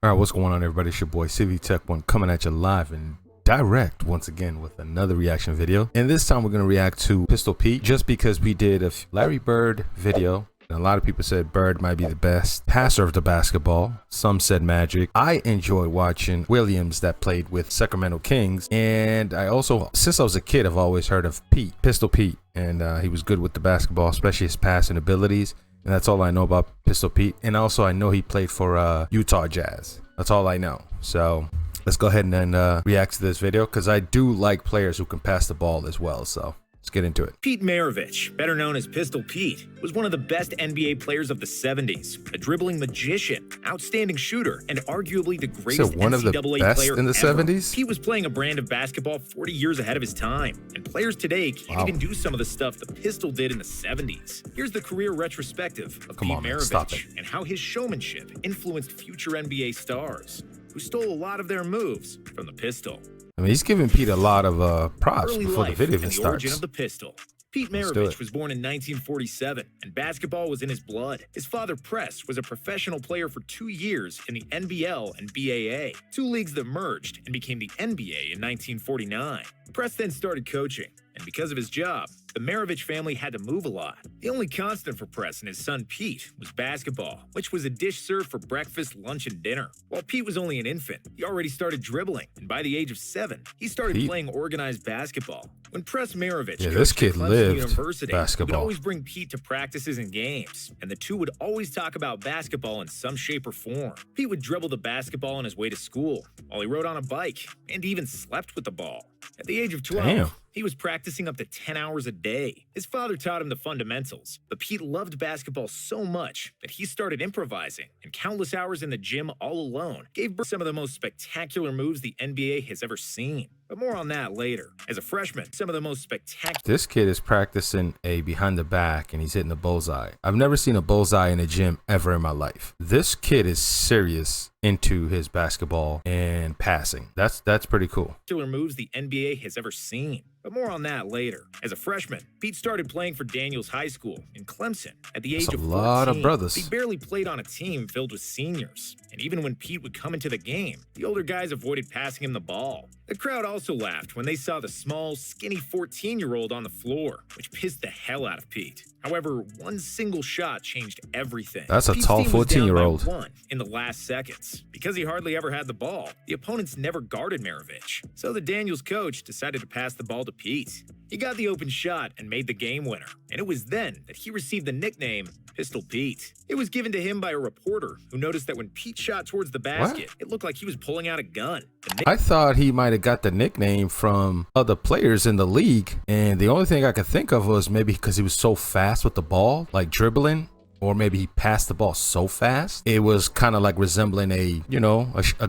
All right, what's going on, everybody? It's your boy CV Tech One coming at you live and direct once again with another reaction video. And this time we're going to react to Pistol Pete just because we did a Larry Bird video. And a lot of people said Bird might be the best passer of the basketball. Some said Magic. I enjoy watching Williams that played with Sacramento Kings. And I also, since I was a kid, I've always heard of Pete, Pistol Pete. And he was good with the basketball, especially his passing abilities. And that's all I know about Pistol Pete. And also I know he played for Utah Jazz. That's all I know. So let's go ahead and then react to this video because I do like players who can pass the ball as well. So let's get into it. Pete Maravich, better known as Pistol Pete, was one of the best NBA players of the 70s, a dribbling magician, outstanding shooter, and arguably the greatest one of the NCAA best player in the ever. 70s? Pete was playing a brand of basketball 40 years ahead of his time, and players today can't even do some of the stuff the Pistol did in the 70s. Here's the career retrospective of Pete Maravich and how his showmanship influenced future NBA stars, who stole a lot of their moves from the Pistol. I mean, he's giving Pete a lot of props Early before the life video and even the starts. origin of the Pistol. Pete Maravich was born in 1947, and basketball was in his blood. His father, Press, was a professional player for 2 years in the NBL and BAA, two leagues that merged and became the NBA in 1949. Press then started coaching, and because of his job, the Maravich family had to move a lot. The only constant for Press and his son Pete was basketball, which was a dish served for breakfast, lunch, and dinner. While Pete was only an infant, he already started dribbling, and by the age of 7, he started playing organized basketball. When Press Maravich this kid lived University, basketball. he would always bring Pete to practices and games, and the two would always talk about basketball in some shape or form. Pete would dribble the basketball on his way to school, while he rode on a bike, and even slept with the ball. At the age of 12, he was practicing up to 10 hours a day. His father taught him the fundamentals, but Pete loved basketball so much that he started improvising, and countless hours in the gym all alone gave birth to some of the most spectacular moves the NBA has ever seen. But more on that later. As a freshman, some of the most spectacular... This kid is practicing a behind the back and he's hitting a bullseye. I've never seen a bullseye in a gym ever in my life. This kid is serious into his basketball and passing. That's pretty cool. Moves the NBA has ever seen. But more on that later. As a freshman, Pete started playing for Daniels High School in Clemson. At the age of 14, a lot of brothers. He barely played on a team filled with seniors. And even when Pete would come into the game, the older guys avoided passing him the ball. The crowd also laughed when they saw the small, skinny 14-year-old on the floor, which pissed the hell out of Pete. However, one single shot changed everything. That's a tall 14-year-old. In the last seconds. Because he hardly ever had the ball, the opponents never guarded Maravich. So the Daniels coach decided to pass the ball to Pete. He got the open shot and made the game winner. And it was then that he received the nickname Pistol Pete. It was given to him by a reporter who noticed that when Pete shot towards the basket, it looked like he was pulling out a gun. I thought he might have got the nickname from other players in the league. And the only thing I could think of was maybe because he was so fast with the ball, like dribbling. Or maybe he passed the ball so fast, it was kind of like resembling a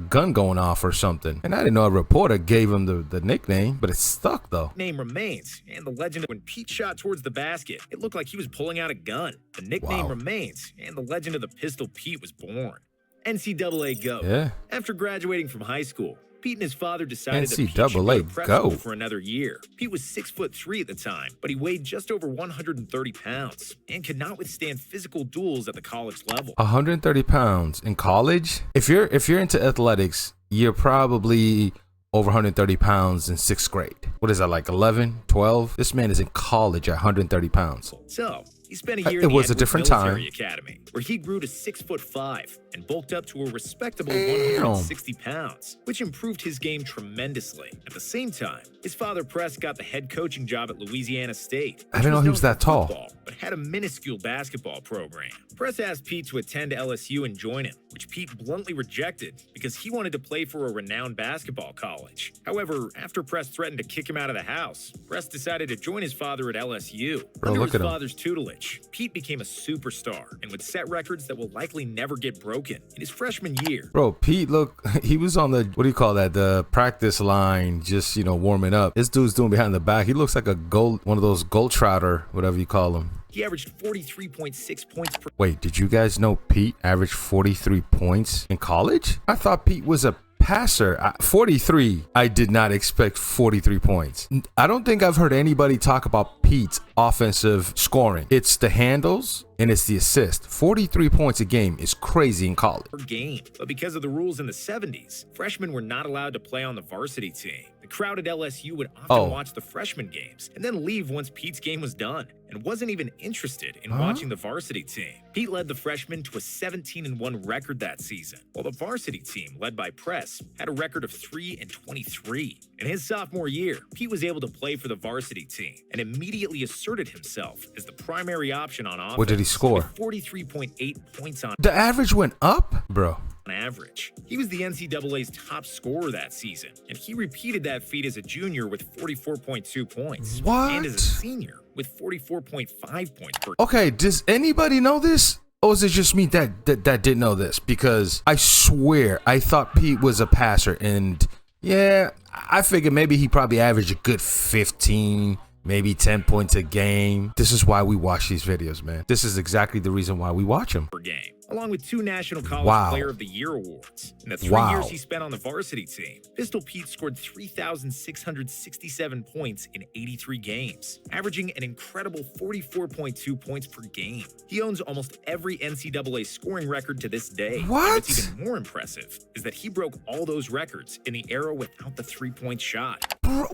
gun going off or something. And I didn't know a reporter gave him the nickname, but it stuck though. Name remains, and the legend when Pete shot towards the basket, it looked like he was pulling out a gun. The nickname remains, and the legend of the Pistol Pete was born. NCAA GOAT. After graduating from high school, Pete and his father decided that Pete should go to prep school for another year. Pete was 6'3" at the time, but he weighed just over 130 pounds and could not withstand physical duels at the college level. 130 pounds in college? If you're into athletics, you're probably over 130 pounds in 6th grade. What is that, like 11, 12? This man is in college at 130 pounds. So he spent a year in the Edwards Military Academy, where he grew to 6'5" and bulked up to a respectable 160 pounds, which improved his game tremendously. At the same time, his father Press got the head coaching job at Louisiana State. I didn't know he was that tall. But had a minuscule basketball program. Press asked Pete to attend LSU and join him, which Pete bluntly rejected because he wanted to play for a renowned basketball college. However, after Press threatened to kick him out of the house, Press decided to join his father at LSU. Under his father's tutelage, Pete became a superstar and would set records that will likely never get broken in his freshman year. Bro, Pete, look, he was on the, what do you call that, the practice line, just, warming up. This dude's doing behind the back. He looks like one of those Globetrotter, whatever you call them. He averaged 43.6 points per... Wait, did you guys know Pete averaged 43 points in college? I thought Pete was a passer. 43, I did not expect 43 points. I don't think I've heard anybody talk about Pete's offensive scoring. It's the handles and it's the assist. 43 points a game is crazy in college. Per game. But because of the rules in the 70s, freshmen were not allowed to play on the varsity team. The crowd at LSU would often watch the freshman games and then leave once Pete's game was done and wasn't even interested in watching the varsity team. Pete led the freshmen to a 17-1 record that season, while the varsity team, led by Press, had a record of 3-23. In his sophomore year, Pete was able to play for the varsity team and immediately asserted himself as the primary option on offense. What did he score? 43.8 points on The average went up, bro. average. He was the NCAA's top scorer that season, and he repeated that feat as a junior with 44.2 points. What? And as a senior with 44.5 points per. Okay, does anybody know this? Or is it just me that didn't know this? Because I swear I thought Pete was a passer, and yeah, I figured maybe he probably averaged a good 15, maybe 10 points a game. This is why we watch these videos, man. This is exactly the reason why we watch them. Per game, along with 2 National College Player of the Year awards. In the 3 years he spent on the varsity team, Pistol Pete scored 3,667 points in 83 games, averaging an incredible 44.2 points per game. He owns almost every NCAA scoring record to this day. What? And what's even more impressive is that he broke all those records in the era without the 3-point shot. Bro,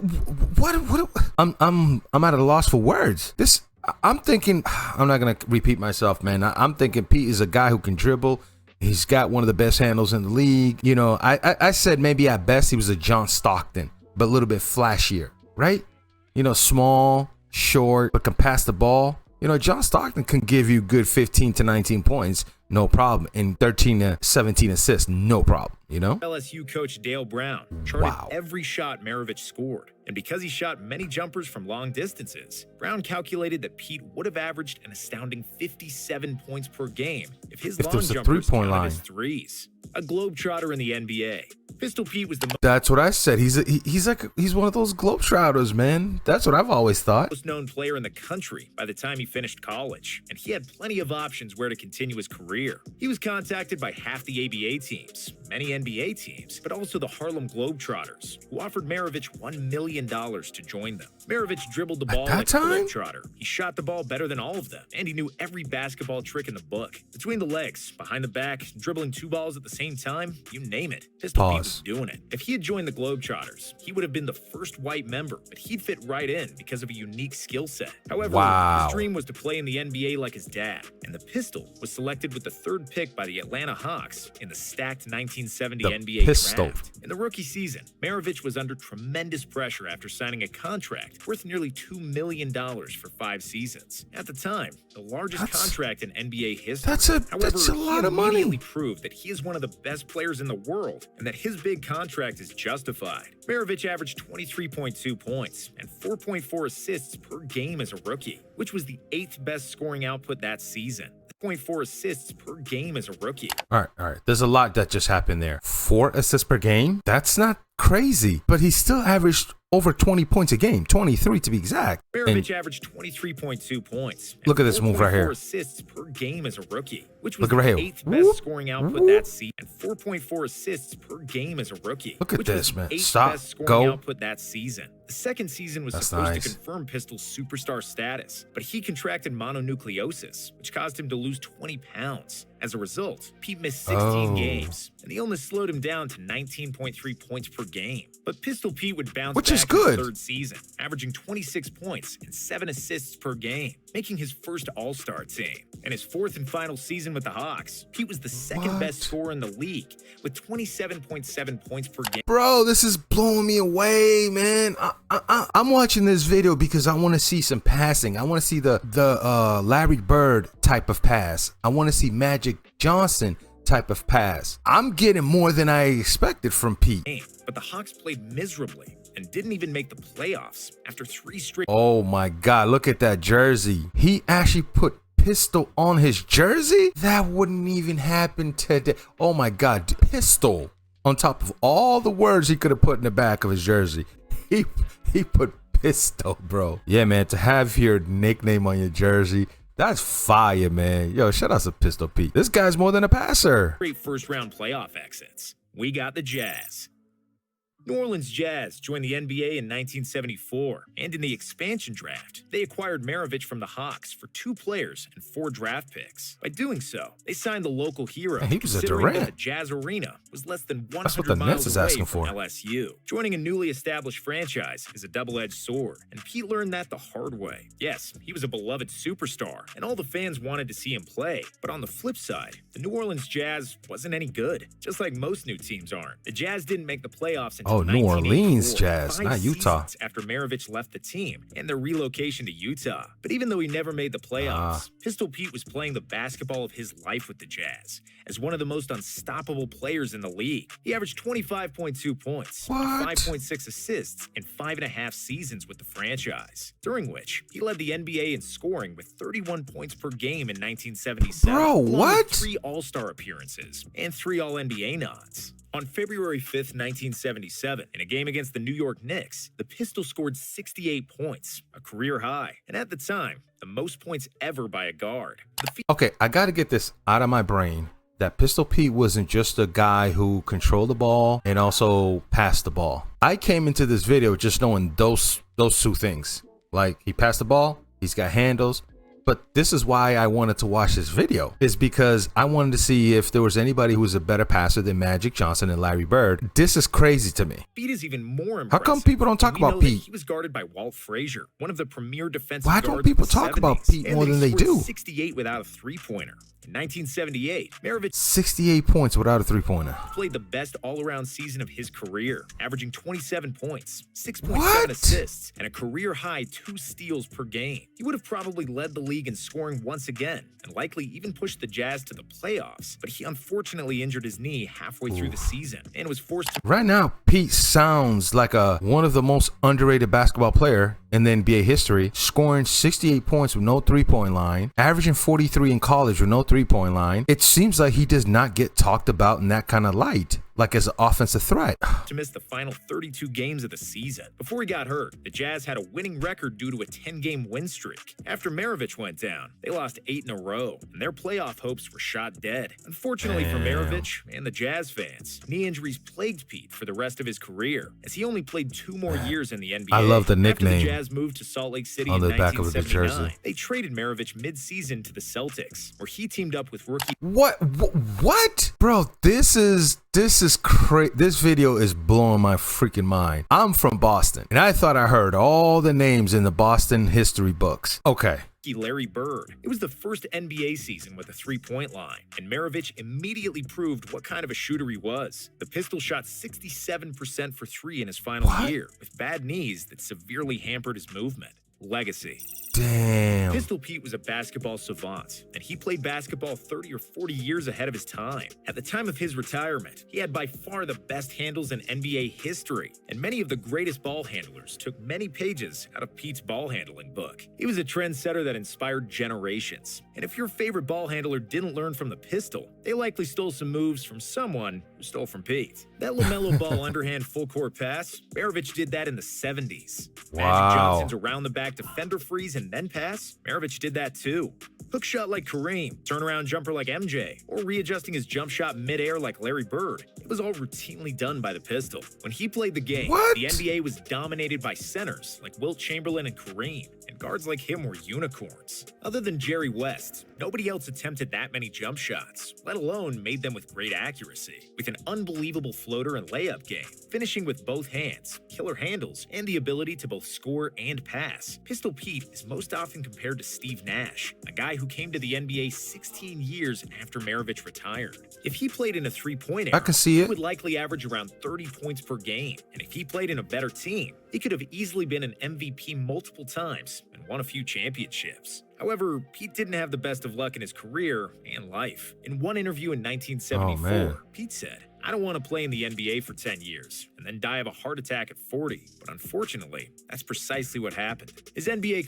what? I'm at a loss for words. I'm thinking, I'm not going to repeat myself, man. I'm thinking Pete is a guy who can dribble. He's got one of the best handles in the league. You know, I said maybe at best he was a John Stockton, but a little bit flashier, right? You know, small, short, but can pass the ball. You know, John Stockton can give you good 15 to 19 points, no problem, and 13 to 17 assists, no problem, you know? LSU coach Dale Brown charted every shot Maravich scored. And because he shot many jumpers from long distances, Brown calculated that Pete would have averaged an astounding 57 points per game if his long jumpers counted as threes. A Globetrotter in the NBA. Pistol Pete was the That's what I said. He's one of those Globetrotters, man. That's what I've always thought. Most known player in the country by the time he finished college, and he had plenty of options where to continue his career. He was contacted by half the ABA teams, many NBA teams, but also the Harlem Globetrotters, who offered Maravich $1 million to join them. Maravich dribbled the ball like a Globetrotter. He shot the ball better than all of them, and he knew every basketball trick in the book. Between the legs, behind the back, dribbling 2 balls at the same time, you name it. Pistol Pete was doing it. If he had joined the Globetrotters, he would have been the first white member, but he'd fit right in because of a unique skill set. However, his dream was to play in the NBA like his dad, and the pistol was selected with the 3rd pick by the Atlanta Hawks in the stacked 1970 NBA draft. In the rookie season, Maravich was under tremendous pressure after signing a contract worth nearly $2 million for 5 seasons. At the time, the largest contract in NBA history. That's a lot of money. He immediately proved that he is one of the best players in the world and that his big contract is justified. Maravich averaged 23.2 points and 4.4 assists per game as a rookie, which was the 8th best scoring output that season. 0.4 assists per game as a rookie. All right. There's a lot that just happened there. 4 assists per game? That's not crazy, but he still averaged over 20 points a game, 23 to be exact. Maravich averaged 23.2 points. Look at this move right here. 4 assists per game as a rookie, which was the 8th best scoring output that season. And 4.4 assists per game as a rookie. Look at this, man. Stop. Best scoring output that season. The second season was supposed to confirm Pistol's superstar status, but he contracted mononucleosis, which caused him to lose 20 pounds. As a result, Pete missed 16 games, and the illness slowed him down to 19.3 points per game. But Pistol Pete would bounce back in the 3rd season, averaging 26 points and 7 assists per game, making his first All-Star team. In his 4th and final season with the Hawks, Pete was the 2nd best scorer in the league, with 27.7 points per game. Bro, this is blowing me away, man. I'm watching this video because I want to see some passing. I want to see the Larry Bird type of pass. I want to see Magic Johnson type of pass. I'm getting more than I expected from Pete. But the Hawks played miserably and didn't even make the playoffs after 3 straight. Oh my God, look at that jersey. He actually put Pistol on his jersey? That wouldn't even happen today. Oh my God, Pistol on top of all the words he could have put in the back of his jersey. He put Pistol, bro. Yeah, man, to have your nickname on your jersey, that's fire, man. Yo, shout out to Pistol Pete. This guy's more than a passer. Great first-round playoff exits. we got the Jazz. New Orleans Jazz joined the NBA in 1974, and in the expansion draft, they acquired Maravich from the Hawks for 2 players and 4 draft picks. By doing so, they signed the local hero, Man, he was a considering Durant. that the Jazz Arena was less than 100 That's what the miles Nets is away asking from for. LSU. Joining a newly established franchise is a double-edged sword, and Pete learned that the hard way. Yes, he was a beloved superstar, and all the fans wanted to see him play. But on the flip side, the New Orleans Jazz wasn't any good, just like most new teams aren't. The Jazz didn't make the playoffs until New Orleans 1984, Jazz, 5 not Utah. seasons after Maravich left the team and their relocation to Utah. But even though he never made the playoffs, Pistol Pete was playing the basketball of his life with the Jazz as one of the most unstoppable players in the league. He averaged 25.2 points, 5.6 assists, and 5.5 seasons with the franchise, during which he led the NBA in scoring with 31 points per game in 1977. Bro, along with what? 3 All-Star appearances and 3 All-NBA nods. On February 5th, 1977, in a game against the New York Knicks, the Pistol scored 68 points, a career high, and at the time, the most points ever by a guard. Okay, I got to get this out of my brain that Pistol Pete wasn't just a guy who controlled the ball and also passed the ball. I came into this video just knowing those 2 things. Like, he passed the ball, he's got handles. But this is why I wanted to watch this video, is because I wanted to see if there was anybody who was a better passer than Magic Johnson and Larry Bird. This is crazy to me. Pete is even more impressive. How come people don't talk about Pete? He was guarded by Walt Frazier, one of the premier defensive Why guards don't people of the talk 70s, about Pete and more that than he they scored do? 68 without a three-pointer. In 1978, Maravich 68 points without a 3-pointer. played the best all-around season of his career, averaging 27 points, 6.7 What? assists, and a career-high 2 steals per game. He would have probably led the league in scoring once again, and likely even pushed the Jazz to the playoffs, but he unfortunately injured his knee halfway through the season and was forced to Right now, Pete sounds like one of the most underrated basketball player in the NBA history, scoring 68 points with no 3-point line, averaging 43 in college with no 3-point line. It seems like he does not get talked about in that kind of light, like as an offensive threat. to miss the final 32 games of the season. Before he got hurt, the Jazz had a winning record due to a 10-game win streak. After Maravich went down, they lost 8 in a row, and their playoff hopes were shot dead. Unfortunately for Maravich and the Jazz fans, knee injuries plagued Pete for the rest of his career, as he only played 2 more years in the NBA. I love the nickname After the Jazz moved to Salt Lake City on in the back of the 1979, jersey. they traded Maravich mid-season to the Celtics, where he teamed up with rookie What? Bro, this is crazy. This video is blowing my freaking mind. I'm from Boston, and I thought I heard all the names in the Boston history books. Okay. Larry Bird. It was the first NBA season with a 3-point line, and Maravich immediately proved what kind of a shooter he was. The Pistol shot 67% for 3 in his final year, with bad knees that severely hampered his movement. Legacy. Damn. Pistol Pete was a basketball savant, and he played basketball 30 or 40 years ahead of his time. At the time of his retirement, he had by far the best handles in NBA history, and many of the greatest ball handlers took many pages out of Pete's ball handling book. He was a trendsetter that inspired generations, and if your favorite ball handler didn't learn from the Pistol, they likely stole some moves from someone who stole from Pete. That LaMelo Ball underhand full-court pass, Maravich did that in the 70s. Wow. Magic Johnson's around-the-back defender freeze and then pass, Maravich did that too. Hook shot like Kareem, turnaround jumper like MJ, or readjusting his jump shot mid-air like Larry Bird. It was all routinely done by the Pistol. When he played the game, the NBA was dominated by centers like Wilt Chamberlain and Kareem, and guards like him were unicorns. Other than Jerry West, nobody else attempted that many jump shots, let alone made them with great accuracy. With an unbelievable floater and layup game, finishing with both hands, killer handles, and the ability to both score and pass, Pistol Pete is most often compared to Steve Nash, a guy who came to the NBA 16 years after Maravich retired. If he played in a 3-point era, I can see it. he would likely average around 30 points per game, and if he played in a better team, he could have easily been an MVP multiple times and won a few championships. However, Pete didn't have the best of luck in his career and life. In one interview in 1974, Pete said, "I don't want to play in the NBA for 10 years and then die of a heart attack at 40. But unfortunately, that's precisely what happened. His NBA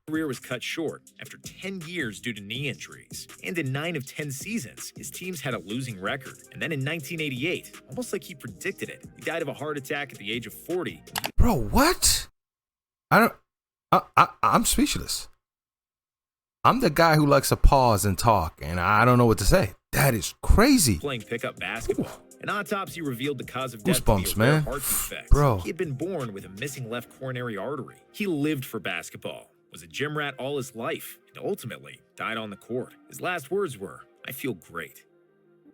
career was cut short after 10 years due to knee injuries. And in 9 of 10 seasons, his teams had a losing record. And then in 1988, almost like he predicted it, he died of a heart attack at the age of 40. Bro, what? I'm speechless. I'm the guy who likes to pause and talk, and I don't know what to say. That is crazy. Playing pickup basketball. An autopsy revealed the cause of death to Goosebumps, be a rare man. heart defect. Bro. He had been born with a missing left coronary artery. He lived for basketball, was a gym rat all his life, and ultimately died on the court. His last words were, "I feel great."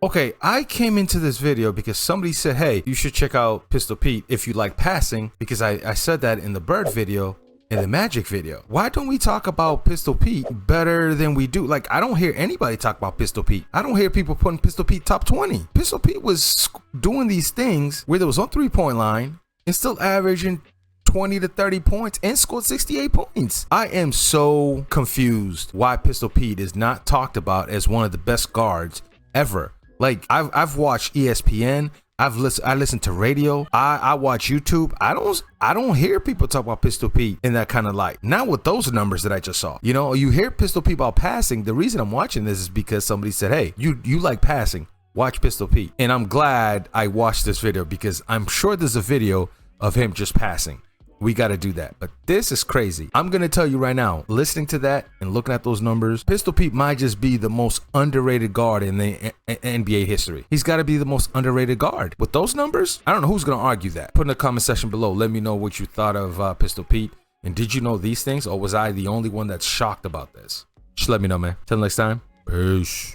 Okay, I came into this video because somebody said, hey, you should check out Pistol Pete if you like passing, because I said that in the Bird video, in the Magic video. Why don't we talk about Pistol Pete better than we do? Like, I don't hear anybody talk about Pistol Pete. I don't hear people putting Pistol Pete top 20. Pistol Pete was doing these things where there was on 3-point line and still averaging 20 to 30 points and scored 68 points. I am so confused why Pistol Pete is not talked about as one of the best guards ever. Like, I've watched ESPN, I listen to radio, I watch YouTube. I don't hear people talk about Pistol Pete in that kind of light. Not with those numbers that I just saw. You know, you hear Pistol Pete about passing. The reason I'm watching this is because somebody said, hey, you like passing, watch Pistol Pete. And I'm glad I watched this video because I'm sure there's a video of him just passing. We got to do that. But this is crazy. I'm going to tell you right now, listening to that and looking at those numbers, Pistol Pete might just be the most underrated guard in the NBA history. He's got to be the most underrated guard. With those numbers, I don't know who's going to argue that. Put in the comment section below. Let me know what you thought of Pistol Pete. And did you know these things, or was I the only one that's shocked about this? Just let me know, man. Till next time. Peace.